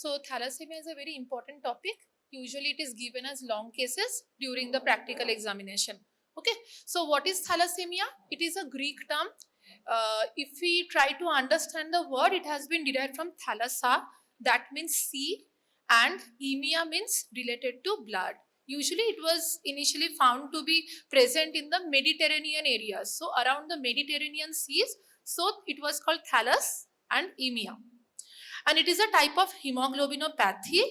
So thalassemia is a very important topic. Usually it is given as long cases during the practical examination. Okay, so what is thalassemia? It is a Greek term. If we try to understand the word, it has been derived from thalassa, that means sea, and emia means related to blood. Usually it was initially found to be present in the Mediterranean areas. So around the Mediterranean seas, so it was called thallus and emia. And it is a type of hemoglobinopathy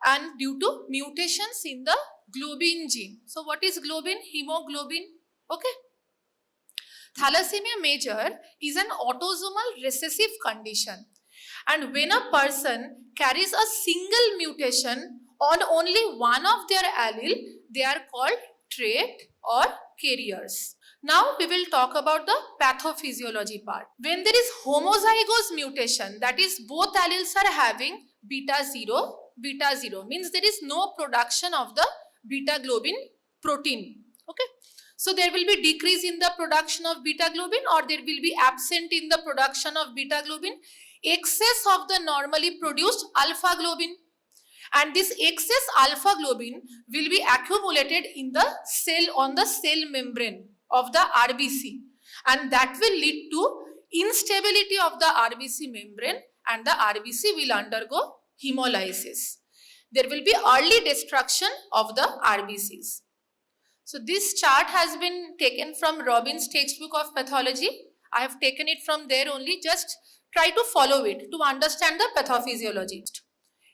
and due to mutations in the globin gene. So what is globin? Hemoglobin. Okay. Thalassemia major is an autosomal recessive condition, and when a person carries a single mutation on only one of their allele, they are called trait or carriers. Now we will talk about the pathophysiology part. When there is homozygous mutation, that is both alleles are having beta 0 means there is no production of the beta globin protein. Okay. So there will be decrease in the production of beta globin, or there will be absent in the production of beta globin, excess of the normally produced alpha globin, and this excess alpha globin will be accumulated in the cell, on the cell membrane of the RBC, and that will lead to instability of the RBC membrane, and the RBC will undergo hemolysis. There will be early destruction of the RBCs. So this chart has been taken from Robbins' textbook of pathology. I have taken it from there only. Just try to follow it to understand the pathophysiology.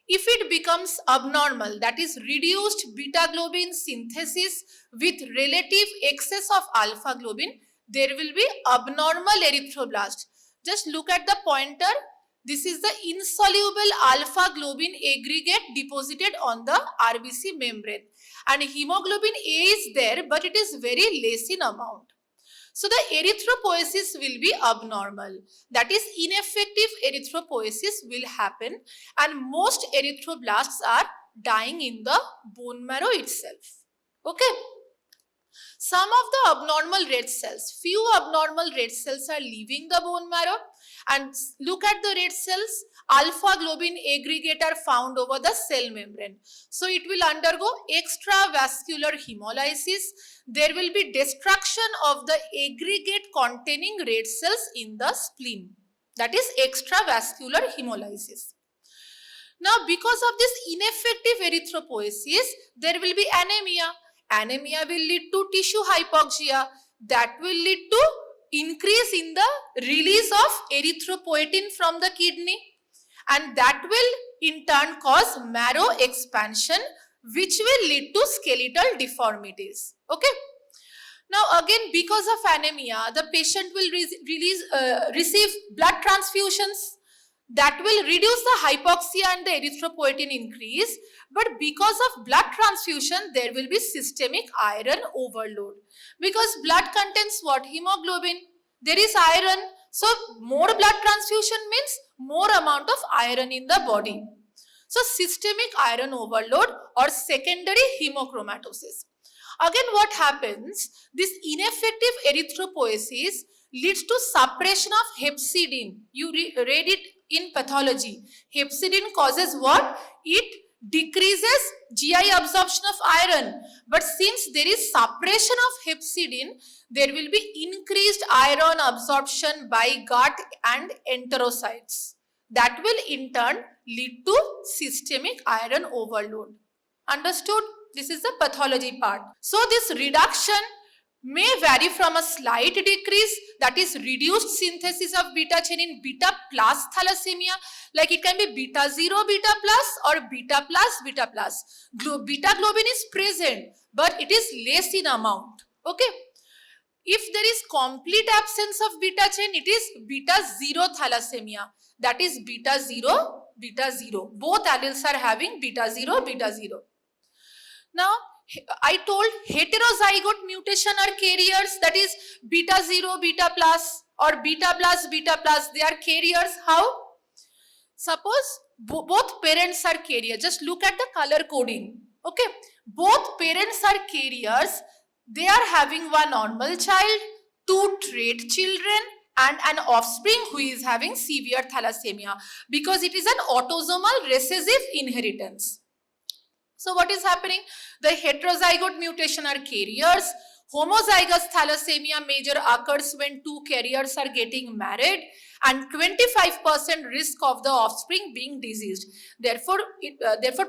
If it becomes abnormal, that is reduced beta globin synthesis with relative excess of alpha globin, there will be abnormal erythroblast. Just look at the pointer. This is the insoluble alpha globin aggregate deposited on the RBC membrane, and hemoglobin A is there, but it is very less in amount. So the erythropoiesis will be abnormal. That is, ineffective erythropoiesis will happen, and most erythroblasts are dying in the bone marrow itself. Okay. Some of the abnormal red cells, few abnormal red cells are leaving the bone marrow, and look at the red cells, alpha globin aggregate are found over the cell membrane. So it will undergo extravascular hemolysis. There will be destruction of the aggregate containing red cells in the spleen. That is extravascular hemolysis. Now, because of this ineffective erythropoiesis, there will be anemia. Anemia will lead to tissue hypoxia. That will lead to increase in the release of erythropoietin from the kidney, and that will in turn cause marrow expansion, which will lead to skeletal deformities. Okay. Now again, because of anemia, the patient will receive blood transfusions. That will reduce the hypoxia and the erythropoietin increase. But because of blood transfusion, there will be systemic iron overload. Because blood contains what? Hemoglobin. There is iron. So more blood transfusion means more amount of iron in the body. So systemic iron overload or secondary hemochromatosis. Again, what happens? This ineffective erythropoiesis leads to suppression of hepcidin. You read it in pathology. Hepcidin causes what? It decreases GI absorption of iron. But since there is suppression of hepcidin, there will be increased iron absorption by gut and enterocytes. That will in turn lead to systemic iron overload. Understood? This is the pathology part. So this reduction may vary from a slight decrease, that is reduced synthesis of beta chain in beta plus thalassemia, like it can be beta 0 beta plus or beta plus beta plus. Beta globin is present, but it is less in amount. Okay. If there is complete absence of beta chain, it is beta 0 thalassemia. That is beta 0 beta 0. Both alleles are having beta 0 beta 0. Now, I told heterozygote mutation are carriers, that is beta 0 beta plus or beta plus beta plus, they are carriers. How? Suppose both parents are carriers. Just look at the color coding. Okay, both parents are carriers. They are having one normal child, two trait children, and an offspring who is having severe thalassemia, because it is an autosomal recessive inheritance. So what is happening? The heterozygote mutation are carriers. Homozygous thalassemia major occurs when two carriers are getting married, and 25% risk of the offspring being diseased. Therefore,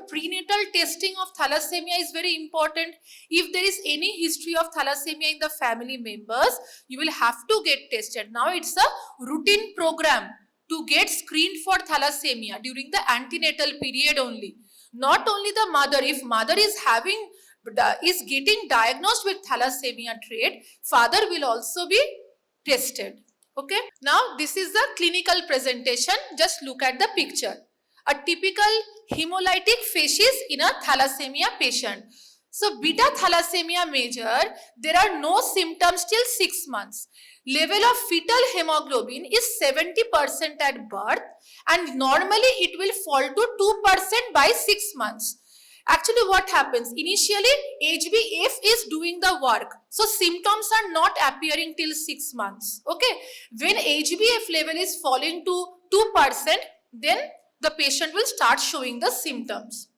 prenatal testing of thalassemia is very important. If there is any history of thalassemia in the family members, you will have to get tested. Now it's a routine program to get screened for thalassemia during the antenatal period only. Not only the mother, if mother is getting diagnosed with thalassemia trait, father will also be tested. Okay. Now this is the clinical presentation. Just look at the picture. A typical hemolytic facies in a thalassemia patient. So beta thalassemia major, there are no symptoms till 6 months. Level of fetal hemoglobin is 70% at birth, and normally it will fall to 2% by 6 months. Actually, what happens? Initially, HbF is doing the work. So, symptoms are not appearing till 6 months. Okay. When HbF level is falling to 2%, then the patient will start showing the symptoms.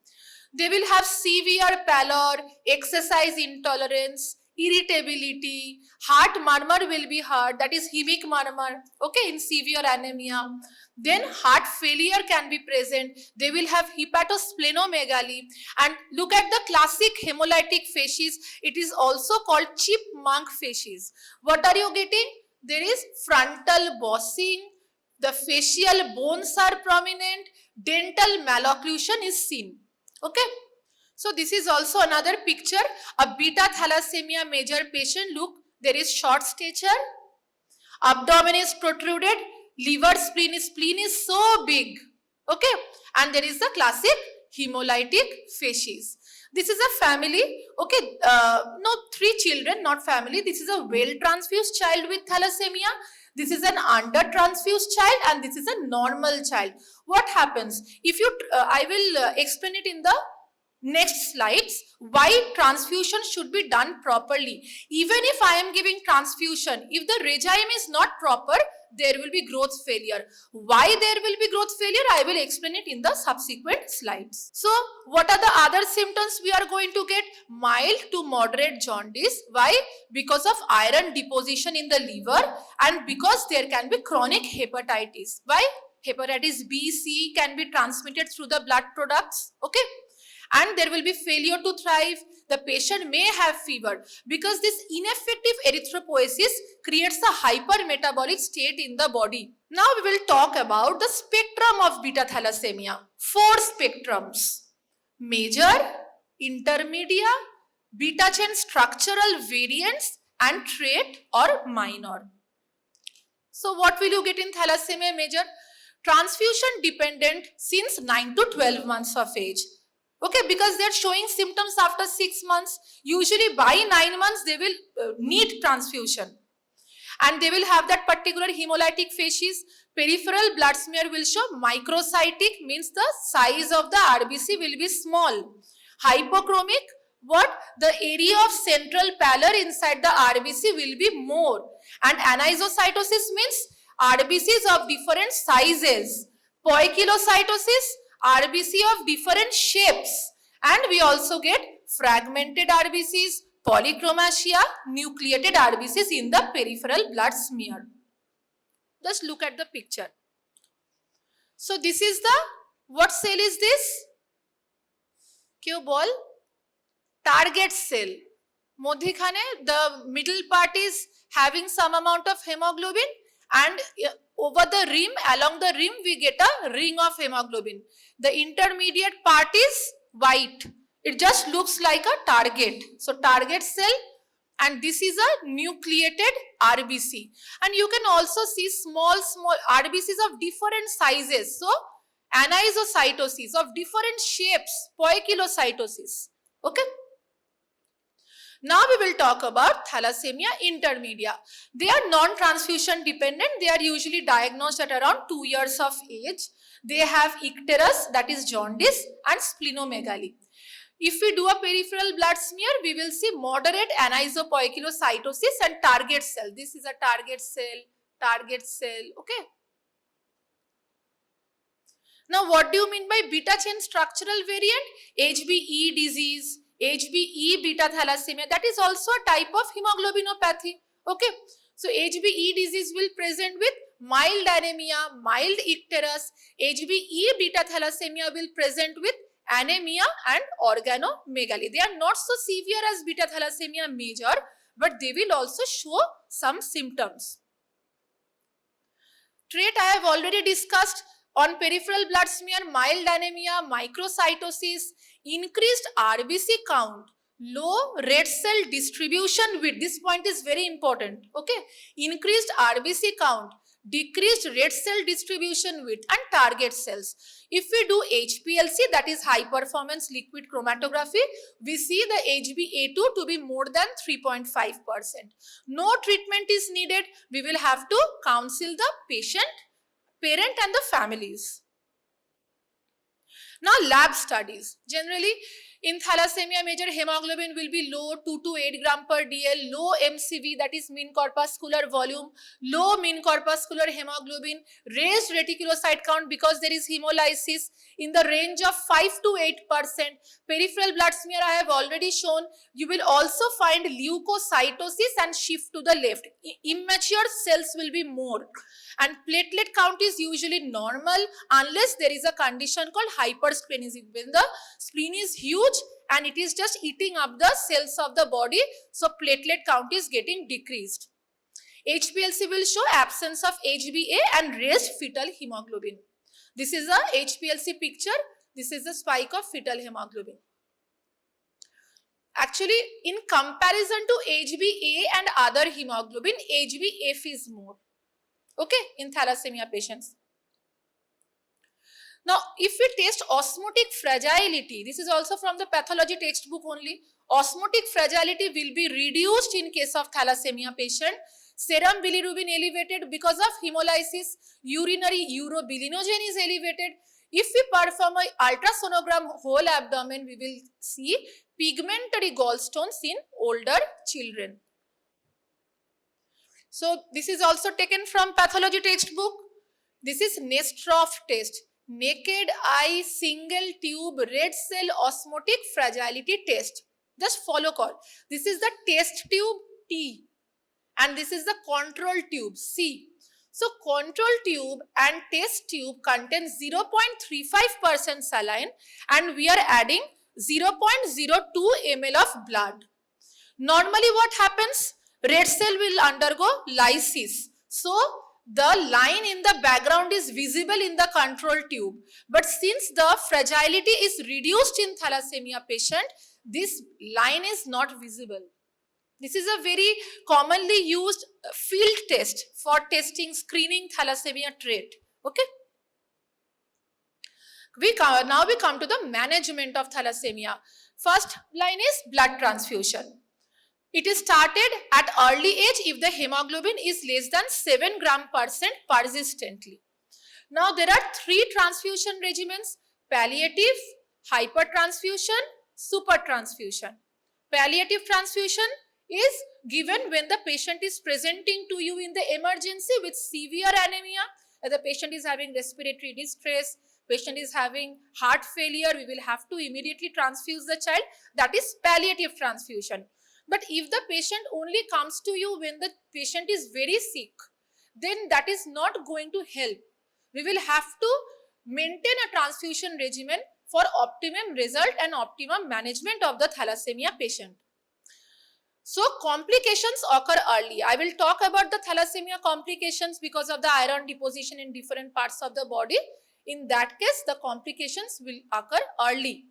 They will have severe pallor, exercise intolerance, irritability, heart murmur will be heard, that is hemic murmur, okay, in severe anemia. Then heart failure can be present. They will have hepatosplenomegaly. And look at the classic hemolytic facies. It is also called chipmunk facies. What are you getting? There is frontal bossing. The facial bones are prominent. Dental malocclusion is seen. Okay. So this is also another picture. A beta thalassemia major patient. Look, there is short stature. Abdomen is protruded. Liver spleen is so big. Okay. And there is the classic hemolytic facies. This is a family. Okay. No, 3 children, not family. This is a well transfused child with thalassemia. This is an under transfused child, and this is a normal child. What happens? If you, I will explain it in the next slides, why transfusion should be done properly. Even if I am giving transfusion, if the regime is not proper, there will be growth failure. Why there will be growth failure? I will explain it in the subsequent slides. So, what are the other symptoms we are going to get? Mild to moderate jaundice. Why? Because of iron deposition in the liver, and because there can be chronic hepatitis. Why? Hepatitis B, C can be transmitted through the blood products. Okay. And there will be failure to thrive. The patient may have fever, because this ineffective erythropoiesis creates a hypermetabolic state in the body. Now we will talk about the spectrum of beta thalassemia. 4 spectrums: major, intermediate, beta chain structural variants, and trait or minor. So what will you get in thalassemia major? Transfusion dependent since 9 to 12 months of age. Okay, because they are showing symptoms after 6 months. Usually by 9 months they will need transfusion. And they will have that particular hemolytic facies. Peripheral blood smear will show microcytic, means the size of the RBC will be small. Hypochromic, what? The area of central pallor inside the RBC will be more. And anisocytosis means RBCs of different sizes. Poikilocytosis, RBC of different shapes, and we also get fragmented RBCs, polychromasia, nucleated RBCs in the peripheral blood smear. Just look at the picture. So this is the, what cell is this? Kyo ball? Target cell. Modhikhane, the middle part is having some amount of hemoglobin, and over the rim, along the rim, we get a ring of hemoglobin. The intermediate part is white. It just looks like a target. So, target cell, and this is a nucleated RBC. And you can also see small RBCs of different sizes. So, anisocytosis of different shapes, poikilocytosis. Okay. Now we will talk about thalassemia intermedia. They are non-transfusion dependent. They are usually diagnosed at around 2 years of age. They have icterus, that is jaundice, and splenomegaly. If we do a peripheral blood smear, we will see moderate anisopoikilocytosis and target cell. This is a target cell, target cell. Okay. Now, what do you mean by beta chain structural variant? HBE disease, HBE beta thalassemia, that is also a type of hemoglobinopathy. Okay. So, HBE disease will present with mild anemia, mild icterus. HBE beta thalassemia will present with anemia and organomegaly. They are not so severe as beta thalassemia major, but they will also show some symptoms. Trait I have already discussed. On peripheral blood smear, mild anemia, microcytosis, increased RBC count, low red cell distribution width. This point is very important. Okay. Increased RBC count, decreased red cell distribution width and target cells. If we do HPLC, that is high performance liquid chromatography, we see the HbA2 to be more than 3.5%. No treatment is needed. We will have to counsel the patient, parent and the families. Now, lab studies. Generally, in thalassemia major, hemoglobin will be low, 2 to 8 gram per dl, low MCV, that is mean corpuscular volume, low mean corpuscular hemoglobin, raised reticulocyte count because there is hemolysis in the range of 5 to 8%. Peripheral blood smear I have already shown. You will also find leukocytosis and shift to the left. Immature cells will be more. And platelet count is usually normal unless there is a condition called hypersplenism, when the spleen is huge and it is just eating up the cells of the body, so platelet count is getting decreased. HPLC will show absence of HbA and raised fetal hemoglobin. This is a HPLC picture. This is the spike of fetal hemoglobin. Actually, in comparison to HbA and other hemoglobin, HbF is more. Okay, in thalassemia patients. Now, if we test osmotic fragility, this is also from the pathology textbook only. Osmotic fragility will be reduced in case of thalassemia patient. Serum bilirubin elevated because of hemolysis. Urinary urobilinogen is elevated. If we perform an ultrasonogram whole abdomen, we will see pigmentary gallstones in older children. So, this is also taken from pathology textbook. This is Nestroff test. Naked eye single tube red cell osmotic fragility test. Just follow call. This is the test tube T and this is the control tube C. So, control tube and test tube contain 0.35% saline and we are adding 0.02 ml of blood. Normally what happens? Red cell will undergo lysis. So, the line in the background is visible in the control tube. But since the fragility is reduced in thalassemia patient, this line is not visible. This is a very commonly used field test for testing, screening thalassemia trait. Okay. Now we come to the management of thalassemia. First line is blood transfusion. It is started at early age if the hemoglobin is less than 7 gram percent persistently. Now there are 3 transfusion regimens: palliative, hypertransfusion, supertransfusion. Palliative transfusion is given when the patient is presenting to you in the emergency with severe anemia, the patient is having respiratory distress, patient is having heart failure, we will have to immediately transfuse the child. That is palliative transfusion. But if the patient only comes to you when the patient is very sick, then that is not going to help. We will have to maintain a transfusion regimen for optimum result and optimum management of the thalassemia patient. So, complications occur early. I will talk about the thalassemia complications because of the iron deposition in different parts of the body. In that case, the complications will occur early.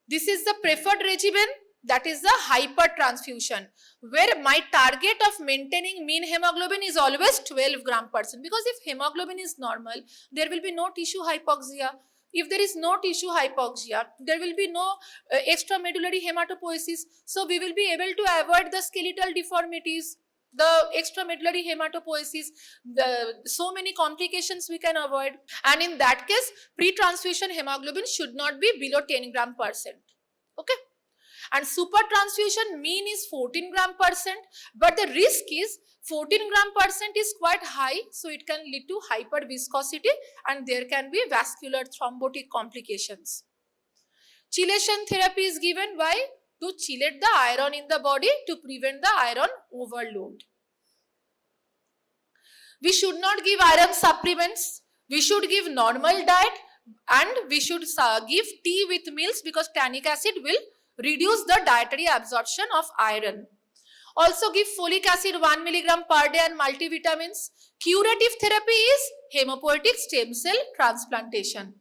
This is the preferred regimen. That is the hypertransfusion, where my target of maintaining mean hemoglobin is always 12 gram percent, because if hemoglobin is normal, there will be no tissue hypoxia. If there is no tissue hypoxia, there will be no extramedullary hematopoiesis. So, we will be able to avoid the skeletal deformities, the extramedullary hematopoiesis, so many complications we can avoid. And in that case, pre-transfusion hemoglobin should not be below 10 gram percent. Okay. And super transfusion mean is 14 gram%, but the risk is 14 gram% is quite high, so it can lead to hyperviscosity and there can be vascular thrombotic complications. Chelation therapy is given by to chelate the iron in the body to prevent the iron overload. We should not give iron supplements. We should give normal diet and we should give tea with meals because tannic acid will reduce the dietary absorption of iron. Also give folic acid 1 milligram per day and multivitamins. Curative therapy is hematopoietic stem cell transplantation.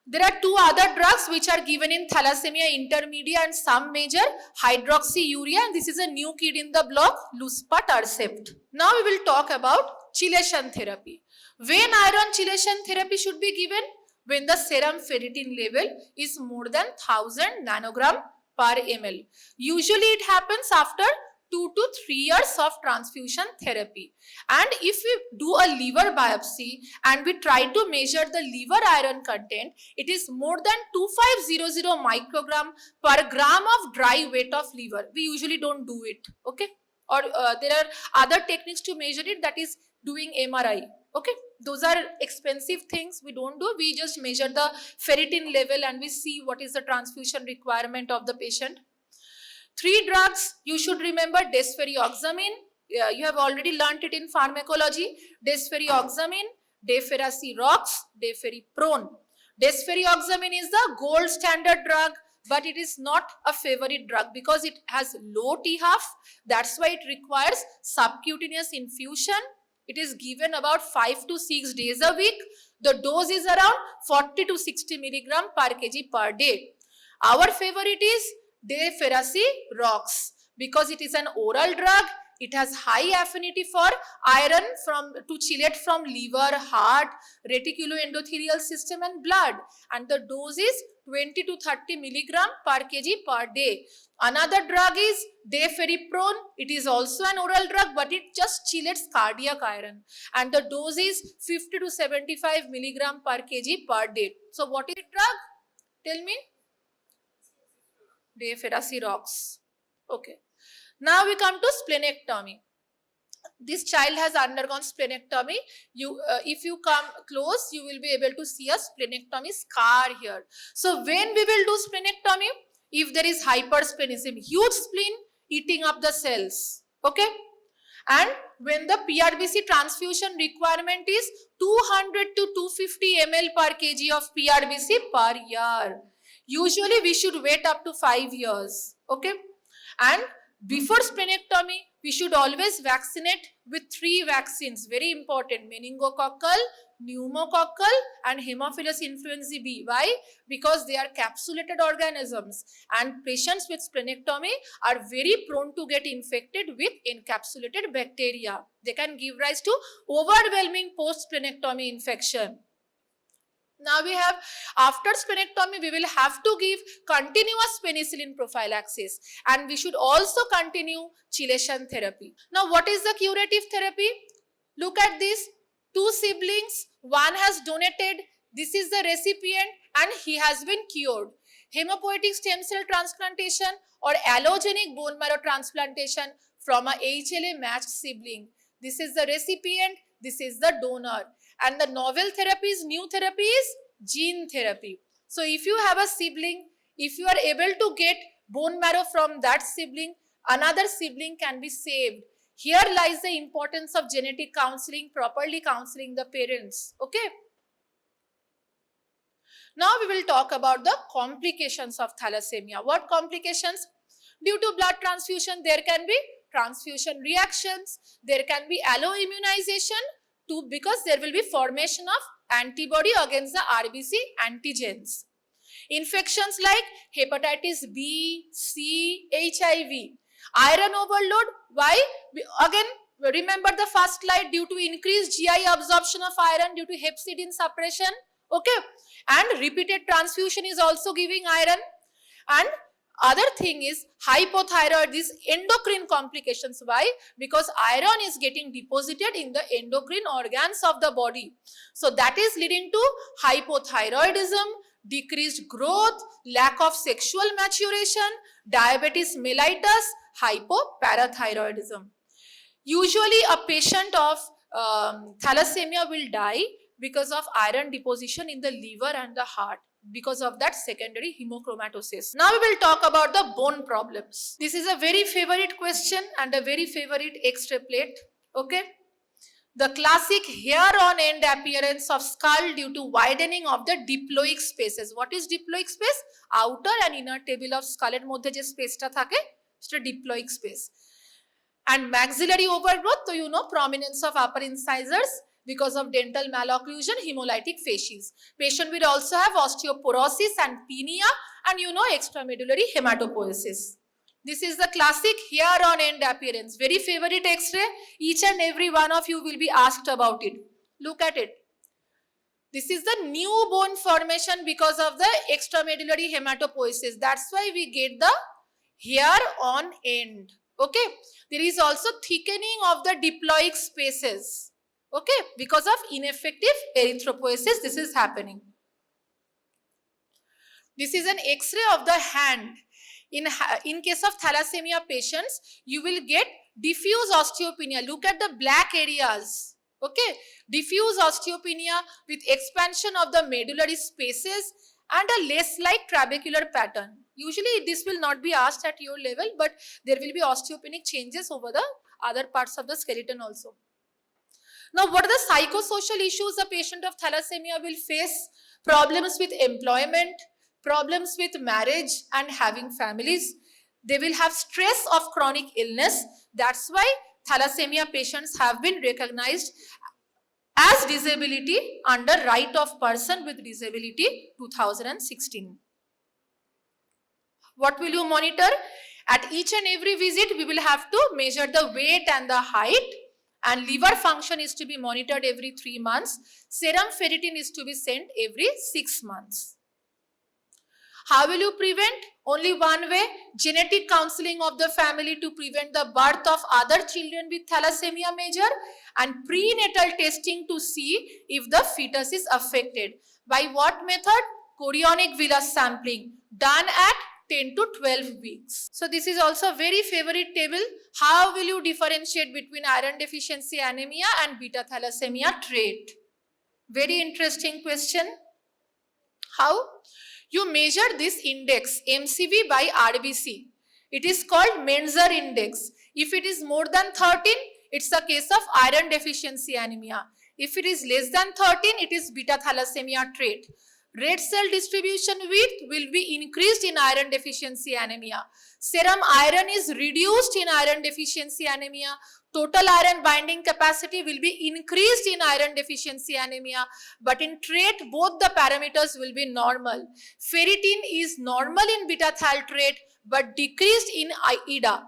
There are two other drugs which are given in thalassemia intermedia and some major, hydroxyurea, and this is a new kid in the block, luspatercept. Now we will talk about chelation therapy. When iron chelation therapy should be given? When the serum ferritin level is more than 1000 nanogram per ml. Usually it happens after 2 to 3 years of transfusion therapy. And if we do a liver biopsy and we try to measure the liver iron content, it is more than 2500 microgram per gram of dry weight of liver. We usually don't do it, okay? Or there are other techniques to measure it, that is doing MRI, okay? Those are expensive things we don't do. We just measure the ferritin level and we see what is the transfusion requirement of the patient. 3 drugs you should remember: desferrioxamine, you have already learnt it in pharmacology, desferrioxamine, deferrasirox, deferriprone. Desferrioxamine is the gold standard drug, but it is not a favorite drug because it has low T-half. That's why it requires subcutaneous infusion. It is given about 5 to 6 days a week. The dose is around 40 to 60 milligram per kg per day. Our favorite is deferrasirox because it is an oral drug. It has high affinity for iron to chelate from liver, heart, reticuloendothelial system and blood, and the dose is 20 to 30 milligram per kg per day. Another drug is deferriprone. It is also an oral drug, but it just chelates cardiac iron and the dose is 50 to 75 milligram per kg per day. So what is the drug? Tell me. Deferrasirox. Okay. Now we come to splenectomy. This child has undergone splenectomy. If you come close, you will be able to see a splenectomy scar here. So when we will do splenectomy? If there is hypersplenism, huge spleen eating up the cells. Okay. And when the PRBC transfusion requirement is 200 to 250 ml per kg of PRBC per year. Usually we should wait up to 5 years, okay? And before splenectomy, we should always vaccinate with 3 vaccines, very important: meningococcal, pneumococcal and Haemophilus influenzae B. Why? Because they are capsulated organisms and patients with splenectomy are very prone to get infected with encapsulated bacteria. They can give rise to overwhelming post-splenectomy infection. Now we have, after splenectomy, we will have to give continuous penicillin prophylaxis and we should also continue chelation therapy. Now what is the curative therapy? Look at this, 2 siblings, one has donated, this is the recipient and he has been cured. Hematopoietic stem cell transplantation or allogenic bone marrow transplantation from a HLA matched sibling. This is the recipient, this is the donor. And the novel therapies, new therapy is gene therapy. So if you have a sibling, if you are able to get bone marrow from that sibling, another sibling can be saved. Here lies the importance of genetic counseling, properly counseling the parents. Okay. Now we will talk about the complications of thalassemia. What complications? Due to blood transfusion, there can be transfusion reactions, there can be alloimmunization, because there will be formation of antibody against the RBC antigens. Infections like hepatitis B, C, HIV. Iron overload. Why? Again, remember the first slide, due to increased GI absorption of iron due to hepcidin suppression. Okay. And repeated transfusion is also giving iron. And other thing is hypothyroid, these endocrine complications. Why? Because iron is getting deposited in the endocrine organs of the body. So that is leading to hypothyroidism, decreased growth, lack of sexual maturation, diabetes mellitus, hypoparathyroidism. Usually a patient of thalassemia will die because of iron deposition in the liver and the heart, because of that secondary hemochromatosis. Now we will talk about the bone problems. This is a very favorite question and a very favorite X-ray plate. Okay. The classic hair on end appearance of skull due to widening of the diploic spaces. What is diploic space? Outer and inner table of skull এর মধ্যে যে স্পেসটা থাকে সেটা diploic space. And maxillary overgrowth, so you know, prominence of upper incisors because of dental malocclusion, hemolytic facies. Patient will also have osteoporosis and pinia, and you know, extramedullary hematopoiesis. This is the classic hair on end appearance. Very favorite X-ray. Each and every one of you will be asked about it. Look at it. This is the new bone formation because of the extramedullary hematopoiesis. That's why we get the hair on end. Okay. There is also thickening of the diploic spaces. Okay. Because of ineffective erythropoiesis, this is happening. This is an X-ray of the hand. In case of thalassemia patients, you will get diffuse osteopenia. Look at the black areas. Okay. Diffuse osteopenia with expansion of the medullary spaces and a lace-like trabecular pattern. Usually this will not be asked at your level, but there will be osteopenic changes over the other parts of the skeleton also. Now, what are the psychosocial issues a patient of thalassemia will face? Problems with employment, problems with marriage and having families. They will have stress of chronic illness. That's why thalassemia patients have been recognized as disability under Right of Person with Disability 2016. What will you monitor? At each and every visit, we will have to measure the weight and the height, and liver function is to be monitored every 3 months. Serum ferritin is to be sent every 6 months. How will you prevent? Only one way, genetic counseling of the family to prevent the birth of other children with thalassemia major, and prenatal testing to see if the fetus is affected. By what method? Chorionic villus sampling done at 10 to 12 weeks. So this is also a very favorite table. How will you differentiate between iron deficiency anemia and beta thalassemia trait? Very interesting question. How? You measure this index MCV by RBC. It is called Menzer index. If it is more than 13, it's a case of iron deficiency anemia. If it is less than 13, it is beta thalassemia trait. Red cell distribution width will be increased in iron deficiency anemia. Serum iron is reduced in iron deficiency anemia. Total iron binding capacity will be increased in iron deficiency anemia, but in trait both the parameters will be normal. Ferritin is normal in beta thal trait but decreased in IDA.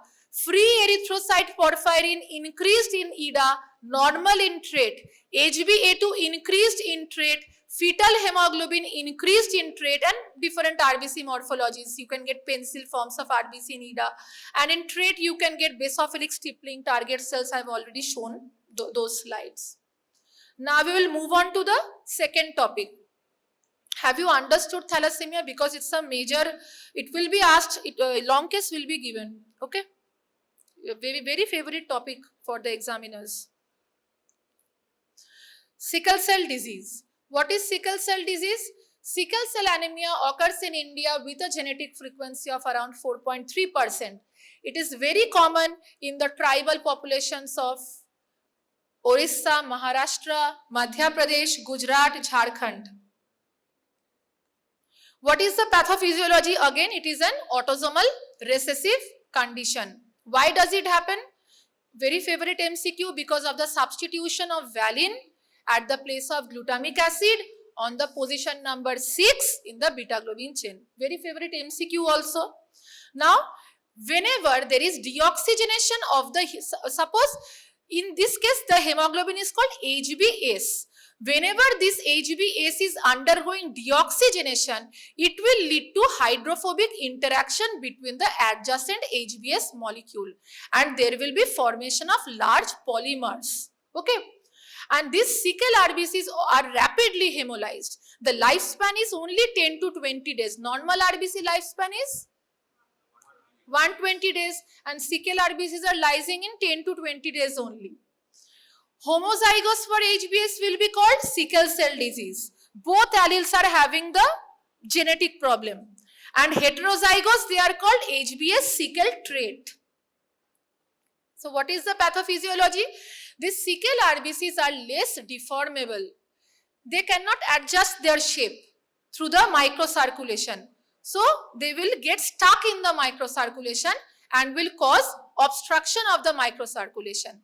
Free erythrocyte porphyrin increased in IDA, normal in trait. HbA2 increased in trait. Fetal hemoglobin increased in trait, and different RBC morphologies. You can get pencil forms of RBC in IDA, and in trait you can get basophilic stippling target cells. I have already shown those slides. Now we will move on to the second topic. Have you understood thalassemia? Because it's a major, it will be asked, long case will be given. Okay, a very, very favorite topic for the examiners. Sickle cell disease. What is sickle cell disease? Sickle cell anemia occurs in India with a genetic frequency of around 4.3%. It is very common in the tribal populations of Orissa, Maharashtra, Madhya Pradesh, Gujarat, Jharkhand. What is the pathophysiology? Again, it is an autosomal recessive condition. Why does it happen? Very favorite MCQ, because of the substitution of valine at the place of glutamic acid on the position number 6 in the beta globin chain. Very favorite MCQ also. Now, whenever there is deoxygenation of the, suppose in this case the hemoglobin is called HbS. Whenever this HbS is undergoing deoxygenation, it will lead to hydrophobic interaction between the adjacent HbS molecule, and there will be formation of large polymers. Okay. And these sickle RBCs are rapidly hemolyzed. The lifespan is only 10 to 20 days. Normal RBC lifespan is 120 days, and sickle RBCs are lysing in 10 to 20 days only. Homozygous for HbS will be called sickle cell disease. Both alleles are having the genetic problem. And heterozygous, they are called HbS sickle trait. So what is the pathophysiology? These sickle RBCs are less deformable. They cannot adjust their shape through the microcirculation. So they will get stuck in the microcirculation and will cause obstruction of the microcirculation.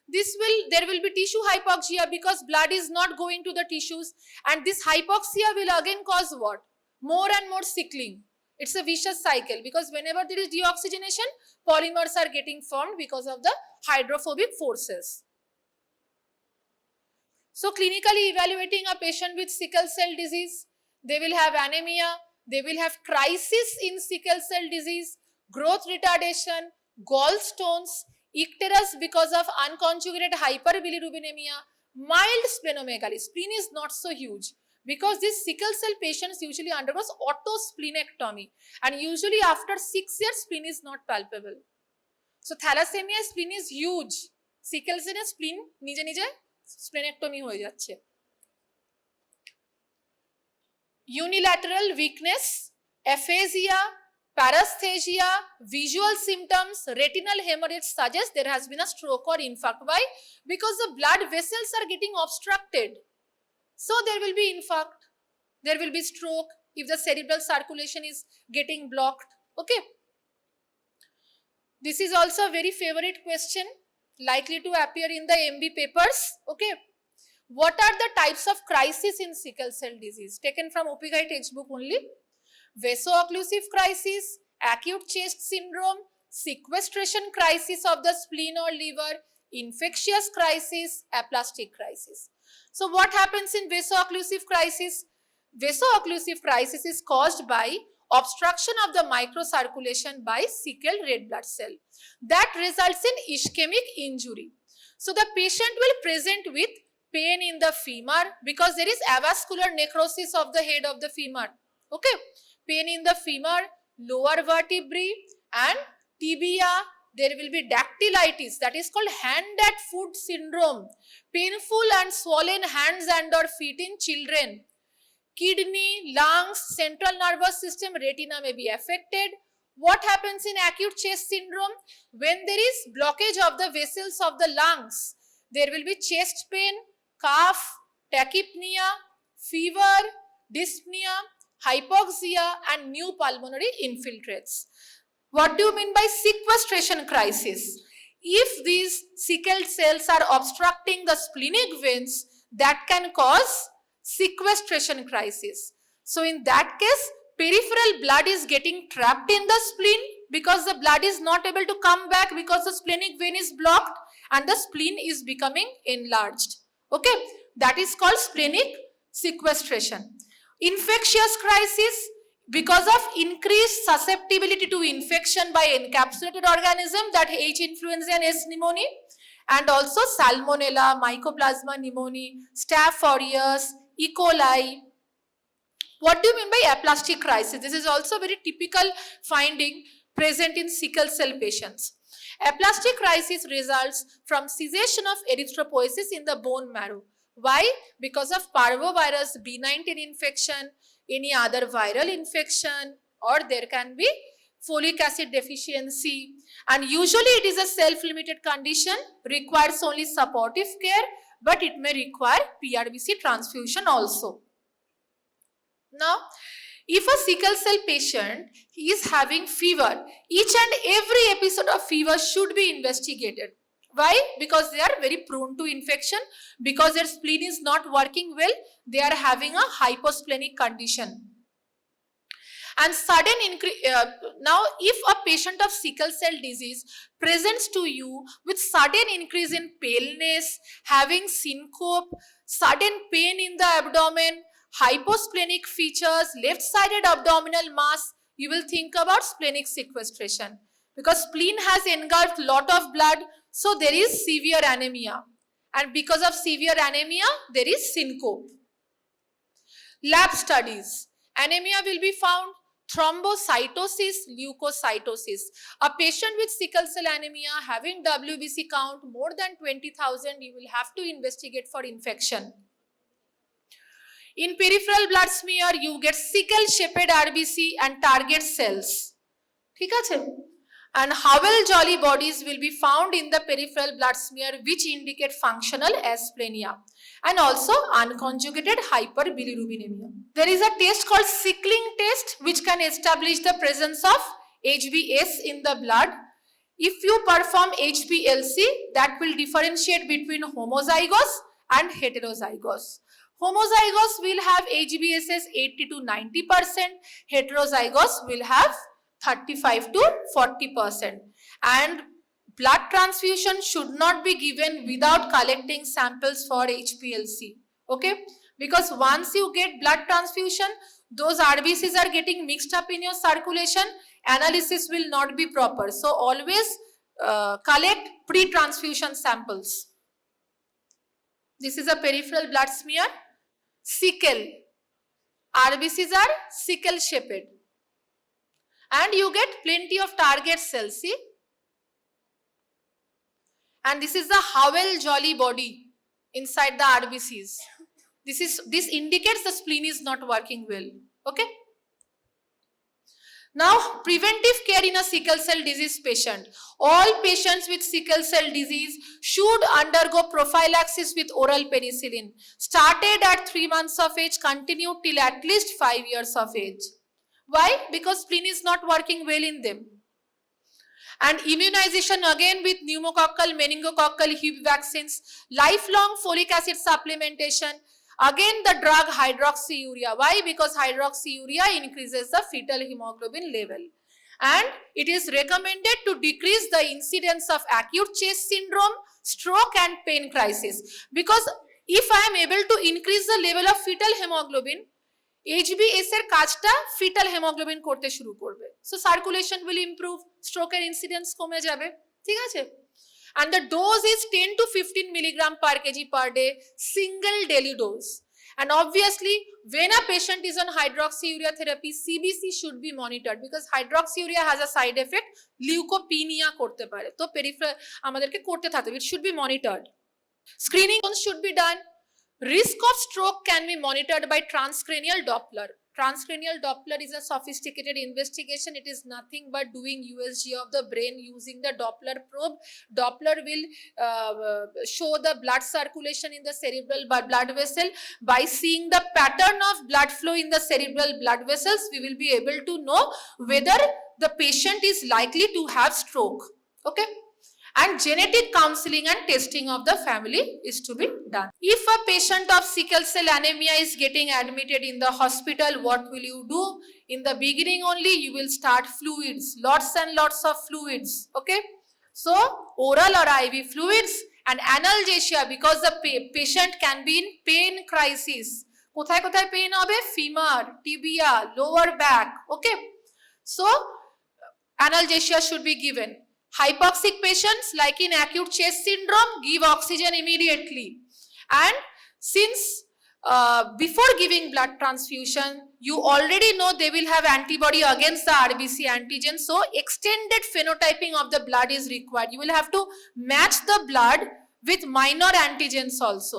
There will be tissue hypoxia because blood is not going to the tissues, and this hypoxia will again cause what? More and more sickling. It's a vicious cycle because whenever there is deoxygenation, polymers are getting formed because of the hydrophobic forces. So clinically evaluating a patient with sickle cell disease, they will have anemia, they will have crisis in sickle cell disease, growth retardation, gallstones, icterus because of unconjugated hyperbilirubinemia, mild splenomegaly. Spleen is not so huge because these sickle cell patients usually undergoes autosplenectomy, and usually after 6 years spleen is not palpable. So thalassemia spleen is huge. Sickle cell spleen nije nije splenectomy hoye jacche. Unilateral weakness, aphasia, paresthesia, visual symptoms, retinal hemorrhage suggest there has been a stroke or infarct. Why? Because the blood vessels are getting obstructed. So there will be infarct, there will be stroke if the cerebral circulation is getting blocked. Okay. This is also a very favorite question likely to appear in the MB papers. Okay. What are the types of crisis in sickle cell disease? Taken from OP-Guide textbook only. Vaso-occlusive crisis, acute chest syndrome, sequestration crisis of the spleen or liver, infectious crisis, aplastic crisis. So what happens in vaso-occlusive crisis? Vaso-occlusive crisis is caused by obstruction of the microcirculation by sickle red blood cell. That results in ischemic injury. So the patient will present with pain in the femur because there is avascular necrosis of the head of the femur. Okay. Pain in the femur, lower vertebrae and tibia. There will be dactylitis, that is called hand and foot syndrome. Painful and swollen hands and or feet in children. Kidney, lungs, central nervous system, retina may be affected. What happens in acute chest syndrome? When there is blockage of the vessels of the lungs, there will be chest pain, cough, tachypnea, fever, dyspnea, hypoxia and new pulmonary infiltrates. What do you mean by sequestration crisis? If these sickle cells are obstructing the splenic veins, that can cause sequestration crisis. So in that case, peripheral blood is getting trapped in the spleen because the blood is not able to come back because the splenic vein is blocked and the spleen is becoming enlarged. Okay, that is called splenic sequestration. Infectious crisis because of increased susceptibility to infection by encapsulated organism, that H. influenzae and S. pneumoniae, and also Salmonella, Mycoplasma pneumoniae, Staph aureus, E. coli. What do you mean by aplastic crisis? This is also very typical finding present in sickle cell patients. Aplastic crisis results from cessation of erythropoiesis in the bone marrow. Why? Because of parvovirus B19 infection, any other viral infection, or there can be folic acid deficiency, and usually it is a self-limited condition, requires only supportive care, but it may require PRBC transfusion also. Now, if a sickle cell patient is having fever, each and every episode of fever should be investigated. Why? Because they are very prone to infection, because their spleen is not working well, they are having a hyposplenic condition. And sudden increase, now if a patient of sickle cell disease presents to you with sudden increase in paleness, having syncope, sudden pain in the abdomen, hyposplenic features, left-sided abdominal mass, you will think about splenic sequestration. Because spleen has engulfed lot of blood, so there is severe anemia. And because of severe anemia, there is syncope. Lab studies. Anemia will be found thrombocytosis, leukocytosis. A patient with sickle cell anemia having WBC count more than 20,000, you will have to investigate for infection. In peripheral blood smear, you get sickle-shaped RBC and target cells. ठीक है? And Howell-Jolly bodies will be found in the peripheral blood smear which indicate functional asplenia and also unconjugated hyperbilirubinemia. There is a test called sickling test which can establish the presence of HbS in the blood. If you perform HPLC, that will differentiate between homozygous and heterozygous. Homozygous will have HbS 80 to 90%, heterozygous will have 35 to 40%. And blood transfusion should not be given without collecting samples for HPLC. Okay? Because once you get blood transfusion, those RBCs are getting mixed up in your circulation, analysis will not be proper. So always collect pre-transfusion samples. This is a peripheral blood smear. Sickle. RBCs are sickle shaped. And you get plenty of target cells, see? And this is the Howell-Jolly body inside the RBCs. This indicates the spleen is not working well. Okay? Now, preventive care in a sickle cell disease patient. All patients with sickle cell disease should undergo prophylaxis with oral penicillin. Started at 3 months of age, continued till at least 5 years of age. Why? Because spleen is not working well in them. And immunization again with pneumococcal, meningococcal, Hib vaccines, lifelong folic acid supplementation. Again the drug hydroxyurea. Why? Because hydroxyurea increases the fetal hemoglobin level. And it is recommended to decrease the incidence of acute chest syndrome, stroke and pain crisis. Because if I am able to increase the level of fetal hemoglobin, HbS এর কাজটা fetal hemoglobin করতে শুরু করবে. So circulation will improve, stroke এর incidence কমে যাবে. ঠিক আছে? And the dose is 10 to 15 milligram per kg per day, single daily dose. And obviously, when a patient is on hydroxyurea therapy, CBC should be monitored because hydroxyurea has a side effect, leukopenia করতে পারে. তো peripheral আমাদেরকে করতে থাকতে হবে. It should be monitored. Screening should be done. Risk of stroke can be monitored by transcranial Doppler. Transcranial Doppler is a sophisticated investigation. It is nothing but doing USG of the brain using the Doppler probe. Doppler will show the blood circulation in the cerebral blood vessel. By seeing the pattern of blood flow in the cerebral blood vessels, we will be able to know whether the patient is likely to have stroke. Okay? And genetic counseling and testing of the family is to be done. If a patient of sickle cell anemia is getting admitted in the hospital, what will you do? In the beginning only, you will start fluids, lots and lots of fluids. Okay? So, oral or IV fluids and analgesia because the patient can be in pain crisis. কোথায় কোথায় pain হবে? Femur, tibia, lower back. Okay? So, analgesia should be given. Hypoxic patients, like in acute chest syndrome, give oxygen immediately. And since before giving blood transfusion, you already know they will have antibody against the RBC antigen. So, extended phenotyping of the blood is required. You will have to match the blood with minor antigens also.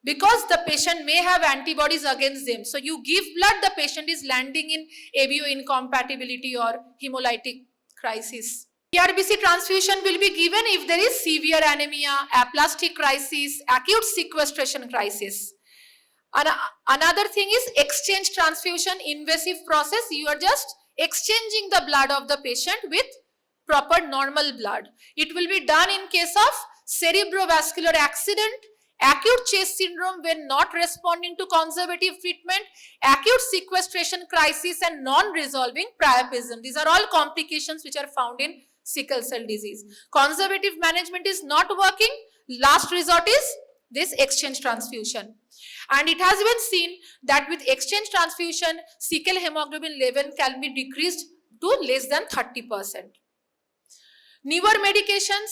Because the patient may have antibodies against them. So, you give blood, the patient is landing in ABO incompatibility or hemolytic crisis. RBC transfusion will be given if there is severe anemia, aplastic crisis, acute sequestration crisis. Another thing is exchange transfusion, invasive process. You are just exchanging the blood of the patient with proper normal blood. It will be done in case of cerebrovascular accident, acute chest syndrome when not responding to conservative treatment, acute sequestration crisis and non-resolving priapism. These are all complications which are found in sickle cell disease. Conservative management is not working. Last resort is this exchange transfusion. And it has been seen that with exchange transfusion, sickle hemoglobin level can be decreased to less than 30%. Newer medications,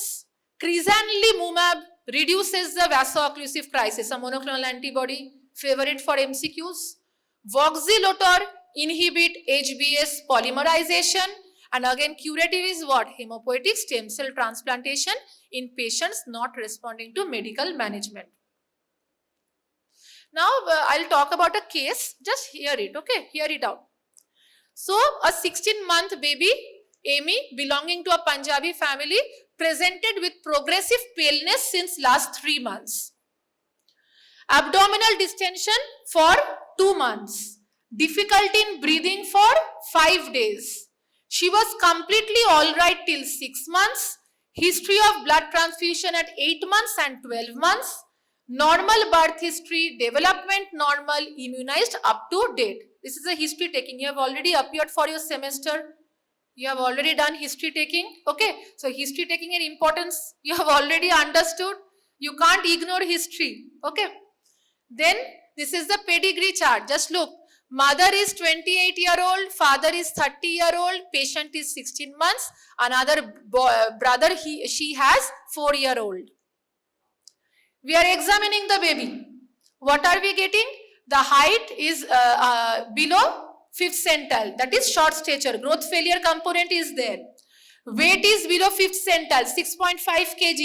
Cresanlimumab reduces the vaso-occlusive crisis, a monoclonal antibody, favorite for MCQs. Voxelotor inhibit HbS polymerization, and again curative is what? Hematopoietic stem cell transplantation in patients not responding to medical management. Now I'll talk about a case, just hear it, okay? Hear it out. So a 16-month baby, Amy, belonging to a Punjabi family, presented with progressive paleness since last 3 months. Abdominal distension for 2 months. Difficulty in breathing for 5 days. She was completely alright till 6 months. History of blood transfusion at 8 months and 12 months. Normal birth history, development normal, immunized up to date. This is a history taking. You have already appeared for your semester. You have already done history taking. Okay. So history taking in importance, you have already understood. You can't ignore history. Okay. Then this is the pedigree chart. Just look. Mother is 28-year-old, father is 30-year-old, patient is 16 months, another brother, she has 4-year-old. We are examining the baby. What are we getting? The height is below 5th centile, that is short stature. Growth failure component is there. Weight is below 5th centile, 6.5 kg.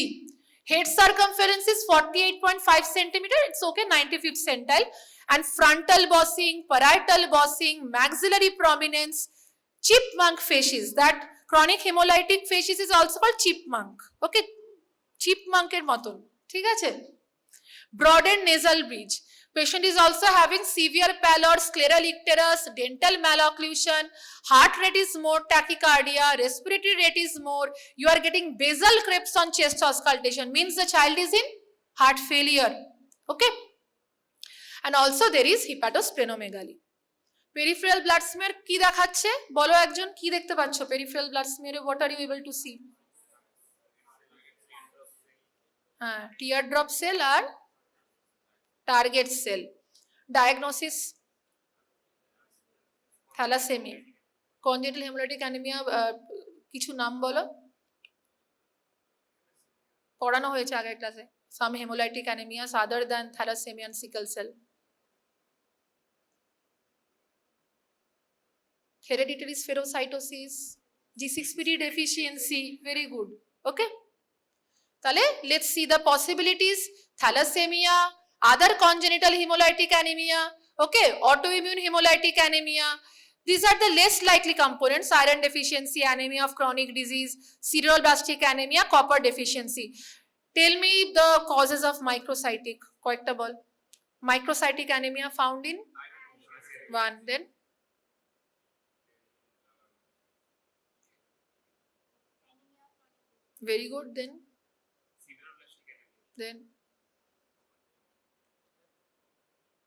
Head circumference is 48.5 centimeter. It's okay, 95th centile. And frontal bossing, parietal bossing, maxillary prominence, chipmunk facies. That chronic hemolytic facies is also called chipmunk. Okay, chipmunk er moton. ঠিক আছে? Broadened nasal bridge. Patient is also having severe pallor, scleral icterus, dental malocclusion, heart rate is more, tachycardia, respiratory rate is more. You are getting basal crepes on chest auscultation, means the child is in heart failure. Okay. And also there is hepatosplenomegaly. Peripheral blood smear কি দেখাচ্ছে? বলো একজন কি দেখতে পাচ্ছ peripheral blood smear? What are you able to see? Teardrop cell R target cell. Diagnosis: thalassemia. Congenital hemolytic anemia, কিছু নাম বলো, পড়ানো হয়েছে আগের ক্লাসে. Some hemolytic anemias other than thalassemia and sickle cell. Hereditary spherocytosis, G6PD deficiency, very good. Okay. Tale, let's see the possibilities. Thalassemia, other congenital hemolytic anemia, okay, autoimmune hemolytic anemia. These are the less likely components: iron deficiency, anemia of chronic disease, sideroblastic anemia, copper deficiency. Tell me the causes of microcytic. Koekta bol. Microcytic anemia found in 1. Then very good. Then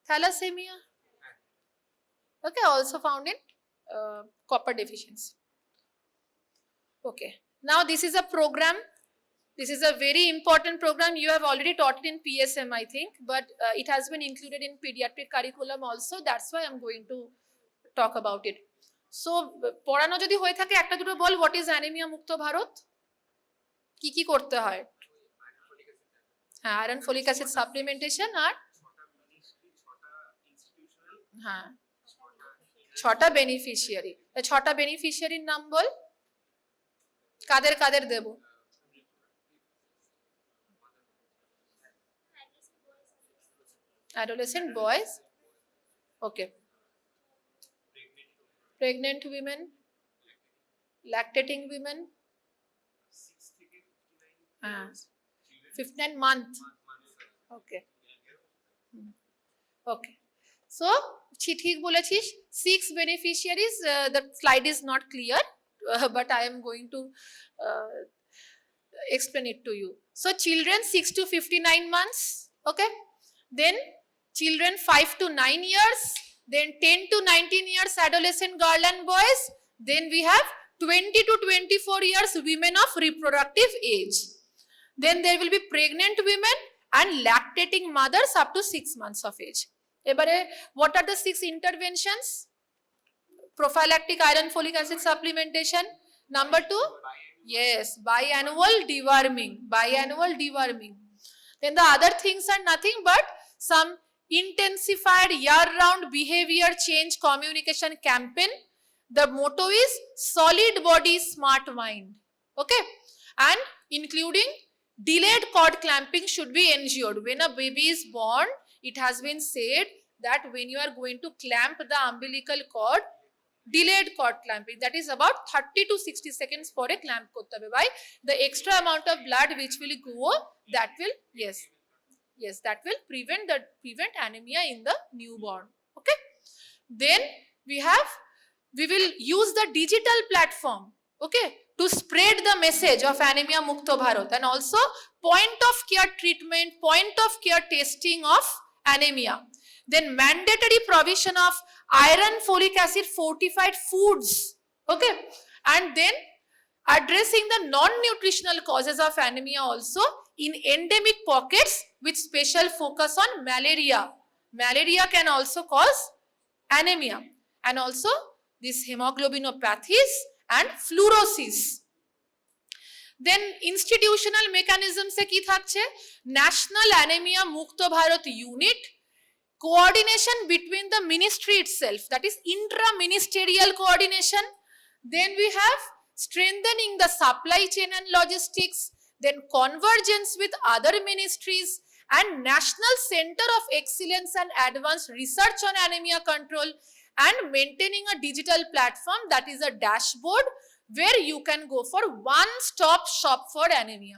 thalassemia. Okay, also found in copper deficiency. Okay. Now this is a program. This is a very important program. You have already taught it in PSM, I think, but it has been included in pediatric curriculum also. That's why I'm going to talk about it. So, পড়ানো যদি হয়ে থাকে একটা দুটো বল, what is anemia মুক্ত ভারত? কি কি করতে হয়? হ্যাঁ, আয়রন ফলিক অ্যাসিড সাপ্লিমেন্টেশন আর হ্যাঁ 6টা বেনিফিশিয়ারি। 6টা বেনিফিশিয়ারির নাম বল, কাদের কাদের দেব? Adolescent boys, okay. Pregnant women, lactating women, 59 month, okay. Okay, so ঠিক বলেছিস, 6 beneficiaries. The slide is not clear, but I am going to explain it to you. So children 6 to 59 months, okay. Then children 5 to 9 years, then 10 to 19 years adolescent girl and boys, then we have 20 to 24 years women of reproductive age. Then there will be pregnant women and lactating mothers up to 6 months of age. Ebare, what are the 6 interventions? Prophylactic iron folic acid supplementation. Number 2, yes, biannual deworming. Biannual deworming. Then the other things are nothing but some intensified year-round behavior change communication campaign. The motto is solid body, smart mind. Okay, and including delayed cord clamping should be ensured. When a baby is born, it has been said that when you are going to clamp the umbilical cord, delayed cord clamping, that is about 30 to 60 seconds for a clamp korte hobe. Why? The extra amount of blood which will go, that will, yes, that will prevent anemia in the newborn. Okay, then we will use the digital platform, okay, to spread the message of Anemia Mukto Bharat, and also point of care treatment, point of care testing of anemia. Then mandatory provision of iron, folic acid fortified foods, okay, and then addressing the non-nutritional causes of anemia also in endemic pockets with special focus on malaria. Malaria can also cause anemia, and also these hemoglobinopathies and fluorosis. Then institutional mechanism se ki thakche? National Anemia Mukto Bharat Unit, coordination between the ministry itself, that is intra-ministerial coordination. Then we have strengthening the supply chain and logistics, then convergence with other ministries, and National Center of Excellence and Advanced Research on Anemia Control, and maintaining a digital platform, that is a dashboard where you can go for one-stop shop for anemia.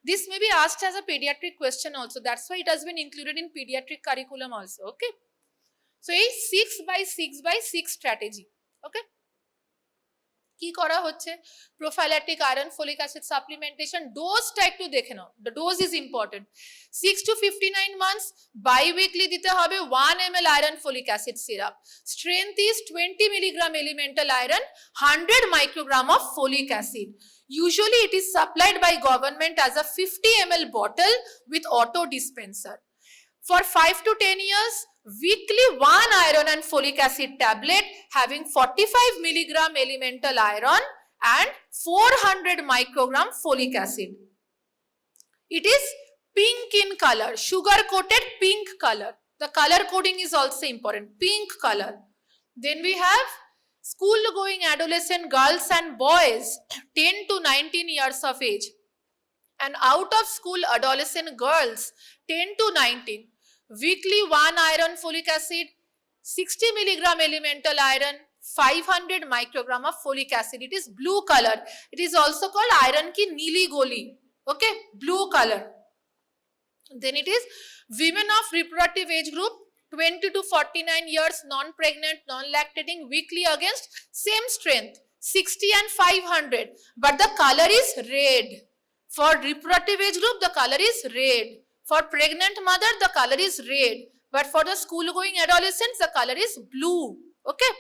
This may be asked as a pediatric question also. That's why it has been included in pediatric curriculum also. Okay. So, a 6x6x6 strategy. Okay. কি করা হচ্ছে? Prophylactic iron folic acid supplementation. Dose-টা একটু দেখে নাও. The dose is important. 6 to 59 months, bi-weekly দিতে হবে 1 ml iron folic acid syrup. Strength is 20 milligram elemental iron, 100 microgram of folic acid. Usually it is supplied by government as a 50 ml bottle with auto dispenser. For 5 to 10 years, weekly 1 iron and folic acid tablet having 45 milligram elemental iron and 400 microgram folic acid. It is pink in color, sugar coated pink color. The color coding is also important, pink color. Then we have school going adolescent girls and boys 10 to 19 years of age, and out of school adolescent girls 10 to 19. Weekly 1 iron folic acid, 60 milligram elemental iron, 500 microgram of folic acid. It is blue color. It is also called iron ki neeli goli. Okay, blue color. Then it is women of reproductive age group 20 to 49 years, non-pregnant, non-lactating, weekly against same strength 60 and 500, but the color is red. For reproductive age group, the color is red. For pregnant mother, the color is red. But for the school-going adolescents, the color is blue. Okay.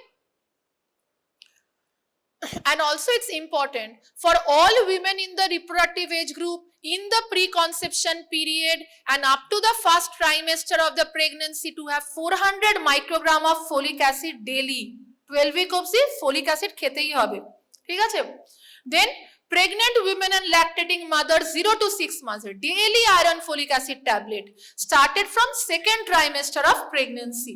And also it's important for all women in the reproductive age group in the preconception period and up to the first trimester of the pregnancy to have 400 microgram of folic acid daily. 12 week obsi folic acid khetei hobe. ঠিক আছে? Then pregnant women and lactating mothers 0 to 6 months, daily iron folic acid tablet started from second trimester of pregnancy.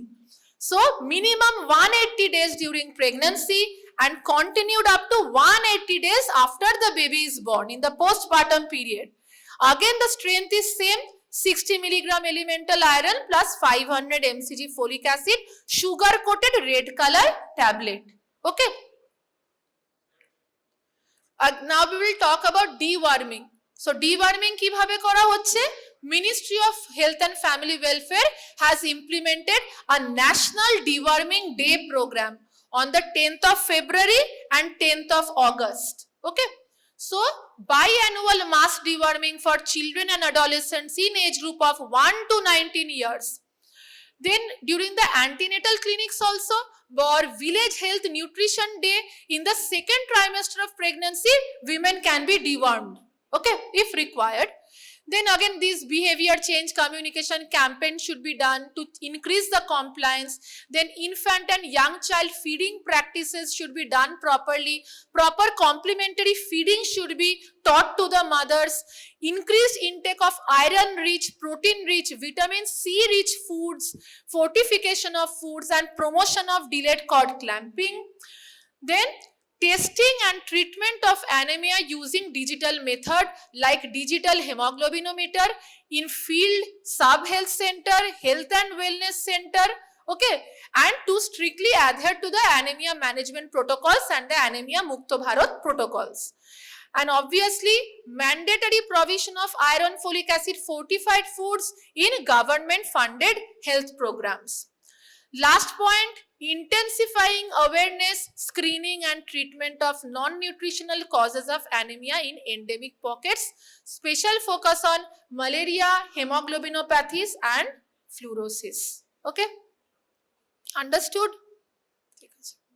So minimum 180 days during pregnancy and continued up to 180 days after the baby is born in the postpartum period. Again the strength is same, 60 milligram elemental iron plus 500 mcg folic acid, sugar coated red color tablet. Okay. Now we will talk about deworming. So deworming কিভাবে করা হচ্ছে? Ministry of Health and Family Welfare has implemented a National Deworming Day program on the 10th of February and 10th of August. Okay. So biannual mass deworming for children and adolescents in age group of 1 to 19 years. Then during the antenatal clinics also, or village health nutrition day in the second trimester of pregnancy, women can be dewormed, okay, if required. Then again, these behavior change communication campaign should be done to increase the compliance. Then infant and young child feeding practices should be done properly. Proper complementary feeding should be taught to the mothers. Increased intake of iron rich, protein rich, vitamin C rich foods, fortification of foods, and promotion of delayed cord clamping. Then testing and treatment of anemia using digital method like digital hemoglobinometer in field, sub-health center, health and wellness center, okay, and to strictly adhere to the anemia management protocols and the Anemia Mukto Bharat protocols. And obviously, mandatory provision of iron folic acid fortified foods in government funded health programs. Last point, intensifying awareness, screening and treatment of non-nutritional causes of anemia in endemic pockets. Special focus on malaria, hemoglobinopathies and fluorosis. Okay? Understood?